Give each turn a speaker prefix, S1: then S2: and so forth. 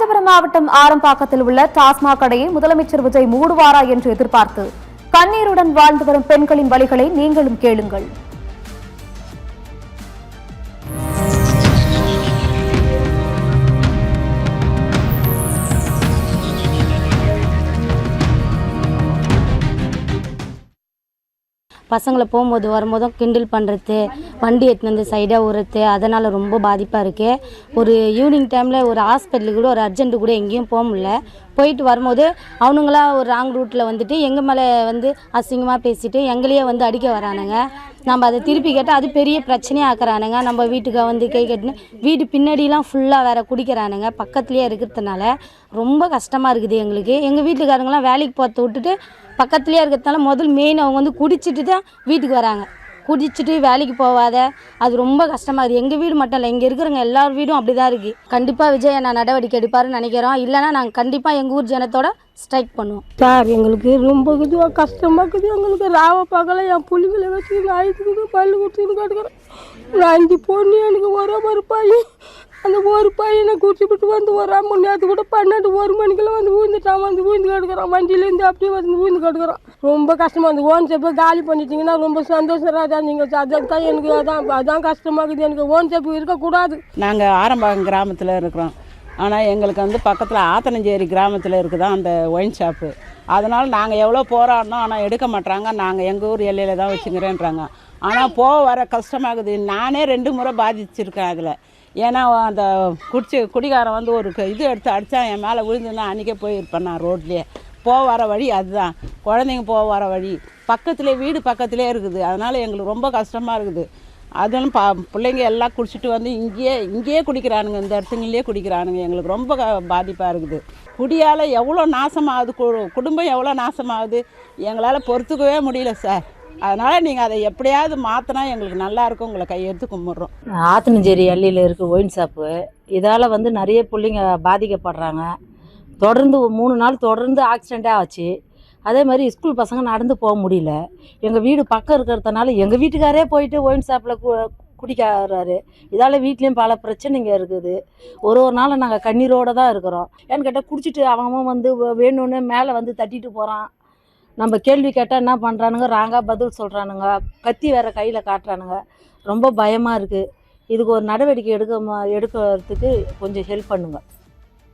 S1: காஞ்சிபுரம் மாவட்டம் ஆரம்பாக்கத்தில் உள்ள டாஸ்மாக் கடையை முதலமைச்சர் விஜய் மூடுவாரா என்று எதிர்பார்த்து கண்ணீருடன் வாழ்ந்து வரும் பெண்களின் வலிகளை நீங்களும் கேளுங்கள்.
S2: பசங்களை போகும்போது வரும்போதும் கிண்டல் பண்ணுறது, வண்டி எடுத்துன்னு வந்து சைடாக உரத்து, அதனால் ரொம்ப பாதிப்பாக இருக்குது. ஒரு ஈவினிங் டைமில் ஒரு ஹாஸ்பிட்டலுக்கு கூட ஒரு அர்ஜென்ட்டு கூட எங்கேயும் போக முடியல. போயிட்டு வரும்போது அவனுங்களா ஒரு ராங் ரூட்டில் வந்துட்டு எங்கள் மேலே வந்து அசிங்கமாக பேசிட்டு எங்களையே வந்து அடிக்க வரானுங்க. நம்ம அதை திருப்பி கேட்டால் அது பெரிய பிரச்சனையாக ஆக்குறானுங்க. நம்ம வீட்டுக்கு வந்து கை கட்டினு வீடு பின்னாடிலாம் ஃபுல்லாக வேறு குடிக்கிறானுங்க. பக்கத்துலேயே இருக்கிறதுனால ரொம்ப கஷ்டமாக இருக்குது எங்களுக்கு. எங்கள் வீட்டுக்காரங்களாம் வேலைக்கு போகிறத விட்டுட்டு பக்கத்துலேயே இருக்கிறதுனால முதல் மெயின் அவங்க வந்து குடிச்சிட்டு தான் வீட்டுக்கு வராங்க. குடிச்சிட்டு வேலைக்கு போகாத, அது ரொம்ப கஷ்டமாக இருக்குது. எங்கள் வீடு மட்டும் இல்லை, இங்கே இருக்கிறவங்க எல்லார் வீடும் அப்படி தான் இருக்குது. கண்டிப்பாக விஜய் நான் நடவடிக்கை எடுப்பாருன்னு நினைக்கிறோம். இல்லைனா நாங்கள் கண்டிப்பாக எங்கள் ஊர் ஜனத்தோட ஸ்ட்ரைக் பண்ணுவோம்.
S3: சார் எங்களுக்கு ரொம்ப இதுவாக கஷ்டமாக இருக்குது. எங்களுக்கு ராவ பார்க்கல என் புள்ளிகளை வச்சு ஆயிடுச்சுக்கு பல்லு கொடுத்துன்னு கேட்டுக்கிறேன். ஒரு 5 பொண்ணு எனக்கு ஒரு பையன், அந்த ஒரு பையனை குடிச்சுட்டு வந்து ஒரு 3 மணி நேரத்து கூட 1 மணிக்கெல்லாம் வந்து ஊந்துட்டான். வந்து ஊந்து கட்டுக்கிறான், வண்டியிலேருந்து அப்படியே வந்து ஊந்து கட்டுக்கிறான். ரொம்ப கஷ்டமாக இருந்து ஓன் சேப்பை காலி பண்ணிட்டீங்கன்னா ரொம்ப சந்தோஷமாக தான். நீங்கள் அதுதான் எனக்கு அதான் கஷ்டமாக இருக்குது. எனக்கு ஓன் சேப்பு இருக்கக்கூடாது.
S4: நாங்கள் ஆரம்பாக்கம் கிராமத்தில் இருக்கிறோம். ஆனால் எங்களுக்கு வந்து பக்கத்தில் ஆத்தனஞ்சேரி கிராமத்தில் இருக்குதான் அந்த ஒயின் ஷாப்பு. அதனால் நாங்கள் எவ்வளோ போராடினோம், ஆனால் எடுக்க மாட்டாங்க. நாங்கள் எங்கள் ஊர் எல்லையில் தான் வச்சுக்கிறேன்றாங்க. ஆனால் வர கஷ்டமாகுது. நானே 2 முறை பாதிச்சிருக்கேன் அதில். ஏன்னா அந்த குடிகாரன் வந்து ஒரு இது எடுத்து அடித்தா என் மேலே விழுந்துன்னா அன்றைக்கே போயிருப்பேன் நான் ரோட்லேயே. வர வழி அதுதான், குழந்தைங்க வர வழி பக்கத்துலேயே, வீடு பக்கத்துலேயே இருக்குது. அதனால் எங்களுக்கு ரொம்ப கஷ்டமாக இருக்குது. அதெல்லாம் பிள்ளைங்க எல்லாம் குடிச்சிட்டு வந்து இங்கேயே குடிக்கிறானுங்க, இந்த இடத்துங்களையே குடிக்கிறானுங்க. எங்களுக்கு ரொம்ப பாதிப்பாக இருக்குது. குடியால் எவ்வளோ நாசமாகுது, குடும்பம் எவ்வளோ நாசமாகுது, எங்களால் பொறுத்துக்கவே முடியல சார். அதனால் நீங்கள் அதை எப்படியாவது மாற்றினா எங்களுக்கு நல்லாயிருக்கும். உங்களை கையெடுத்து கும்பிட்றோம்.
S5: ஆத்தனஞ்சேரி எல்லையில் இருக்க ஒயின் ஷாப்பு, இதால் வந்து நிறைய பிள்ளைங்க பாதிக்கப்படுறாங்க. தொடர்ந்து 3 நாள் தொடர்ந்து ஆக்சிடெண்ட்டாக ஆச்சு. அதே மாதிரி ஸ்கூல் பசங்க நடந்து போக முடியல. எங்கள் வீடு பக்கம் இருக்கிறதுனால எங்கள் வீட்டுக்காரே போயிட்டு ஒயின் ஷாப்பில் குடிக்கிறாரு. இதால் வீட்லேயும் பல பிரச்சனைங்க இருக்குது. ஒரு நாள் நாங்கள் கண்ணீரோடு தான் இருக்கிறோம். ஏன்னு கேட்டால் குடிச்சிட்டு அவன் வந்து வேணும்னு மேலே வந்து தட்டிட்டு போகிறான். நம்ம கேள்வி கேட்டால் என்ன பண்ணுறானுங்க, ராங்காக பதில் சொல்கிறானுங்க, கத்தி வேறு கையில் காட்டுறானுங்க. ரொம்ப பயமாக இருக்குது. இதுக்கு ஒரு நடவடிக்கை எடுக்கிறதுக்கு கொஞ்சம் ஹெல்ப் பண்ணுங்கள்.